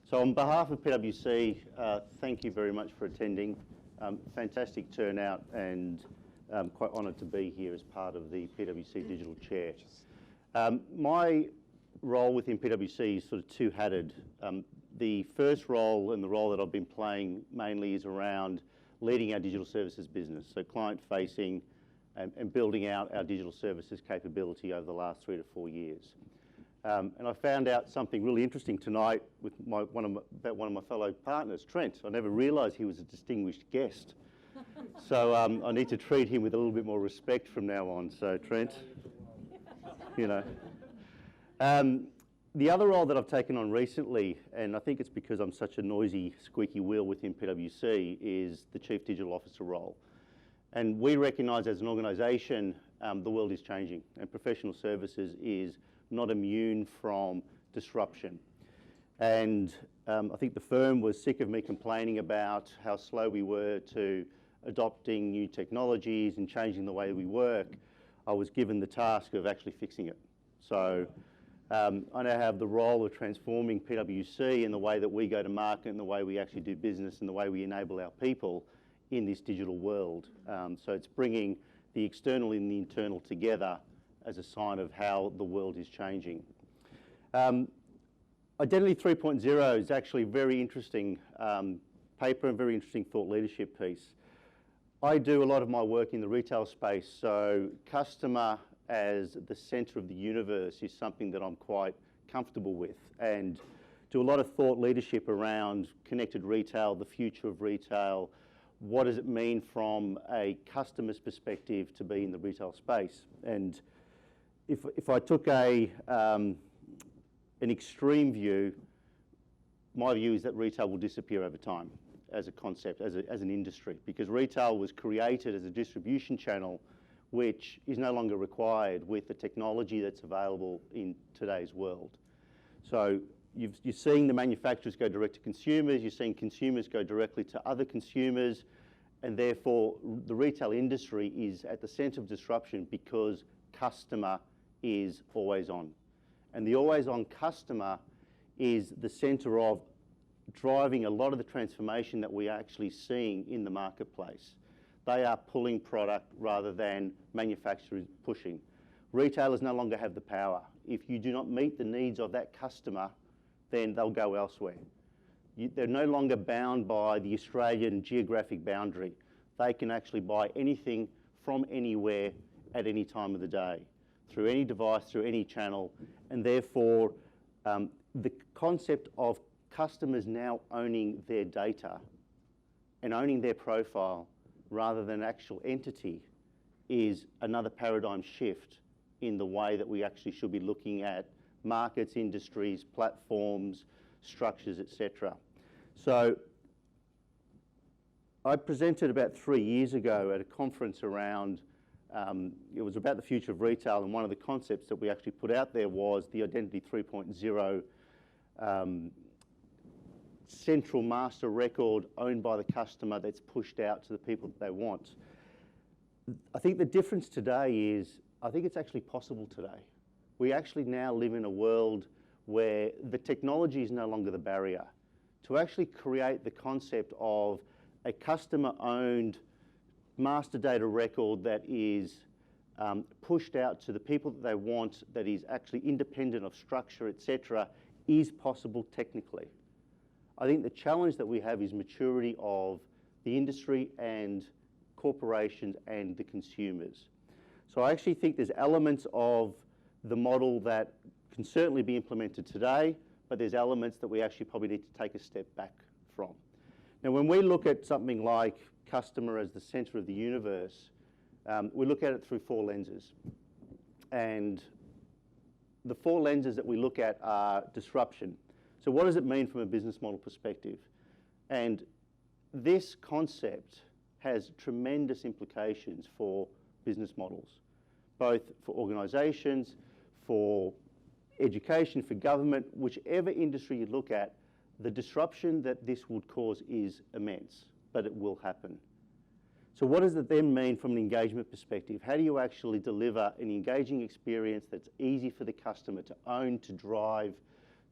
So on behalf of PwC, thank you very much for attending. Fantastic turnout, and quite honoured to be here as part of the PwC Digital Chair. My role within PwC is sort of two-hatted. The first role and the role that I've been playing mainly is around leading our digital services business, so client-facing and building out our digital services capability over the last 3 to 4 years. And I found out something really interesting tonight with one of my fellow partners, Trent. I never realised he was a distinguished guest. So I need to treat him with a little bit more respect from now on. So Trent, you know. The other role that I've taken on recently, and I think it's because I'm such a noisy, squeaky wheel within PwC, is the Chief Digital Officer role. And we recognise as an organisation the world is changing, and professional services is not immune from disruption. And I think the firm was sick of me complaining about how slow we were to adopting new technologies and changing the way we work. I was given the task of actually fixing it. So I now have the role of transforming PwC in the way that we go to market and the way we actually do business and the way we enable our people in this digital world. So it's bringing the external and the internal together as a sign of how the world is changing. Identity 3.0 is actually a very interesting paper and very interesting thought leadership piece. I do a lot of my work in the retail space, so customer as the centre of the universe is something that I'm quite comfortable with, and do a lot of thought leadership around connected retail, the future of retail. What does it mean from a customer's perspective to be in the retail space? And if I took an extreme view, my view is that retail will disappear over time as a concept, as an industry, because retail was created as a distribution channel which is no longer required with the technology that's available in today's world. So you're seeing the manufacturers go direct to consumers, you're seeing consumers go directly to other consumers, and therefore the retail industry is at the centre of disruption because customer is always on. And the always on customer is the centre of driving a lot of the transformation that we're actually seeing in the marketplace. They are pulling product rather than manufacturers pushing. Retailers no longer have the power. If you do not meet the needs of that customer, then they'll go elsewhere. They're no longer bound by the Australian geographic boundary. They can actually buy anything from anywhere at any time of the day, through any device, through any channel, and therefore the concept of customers now owning their data and owning their profile rather than actual entity is another paradigm shift in the way that we actually should be looking at markets, industries, platforms, structures, etc. So I presented about 3 years ago at a conference around, it was about the future of retail, and one of the concepts that we actually put out there was the Identity 3.0 central master record owned by the customer that's pushed out to the people that they want. I think the difference today is, I think it's actually possible today. We actually now live in a world where the technology is no longer the barrier. To actually create the concept of a customer-owned master data record that is pushed out to the people that they want, that is actually independent of structure, etc., is possible technically. I think the challenge that we have is maturity of the industry and corporations and the consumers. So I actually think there's elements of the model that can certainly be implemented today, but there's elements that we actually probably need to take a step back from. Now, when we look at something like customer as the centre of the universe, we look at it through 4 lenses. And the 4 lenses that we look at are disruption. So what does it mean from a business model perspective? And this concept has tremendous implications for business models, both for organisations, for education, for government, whichever industry you look at, the disruption that this would cause is immense, but it will happen. So what does it then mean from an engagement perspective? How do you actually deliver an engaging experience that's easy for the customer to own, to drive,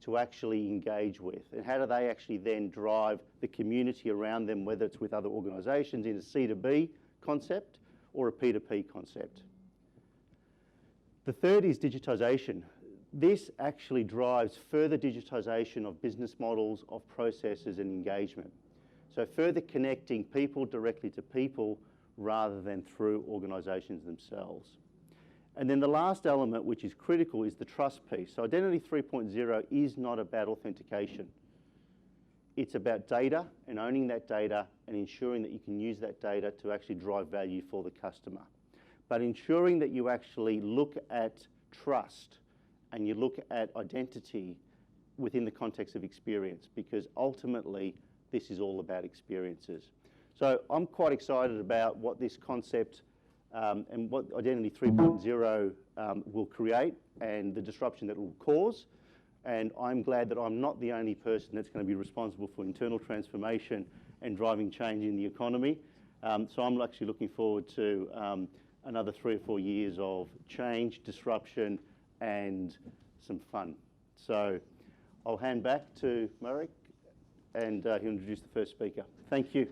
to actually engage with? And how do they actually then drive the community around them, whether it's with other organisations in a C2B concept or a P2P concept? The third is digitisation. This actually drives further digitisation of business models, of processes and engagement. So further connecting people directly to people rather than through organisations themselves. And then the last element, which is critical, is the trust piece. So Identity 3.0 is not about authentication. It's about data and owning that data and ensuring that you can use that data to actually drive value for the customer. But ensuring that you actually look at trust and you look at identity within the context of experience, because ultimately this is all about experiences. So I'm quite excited about what this concept and what Identity 3.0 will create and the disruption that it will cause. And I'm glad that I'm not the only person that's going to be responsible for internal transformation and driving change in the economy. So I'm actually looking forward to another 3 or 4 years of change, disruption, and some fun. So I'll hand back to Marek, and he'll introduce the first speaker. Thank you.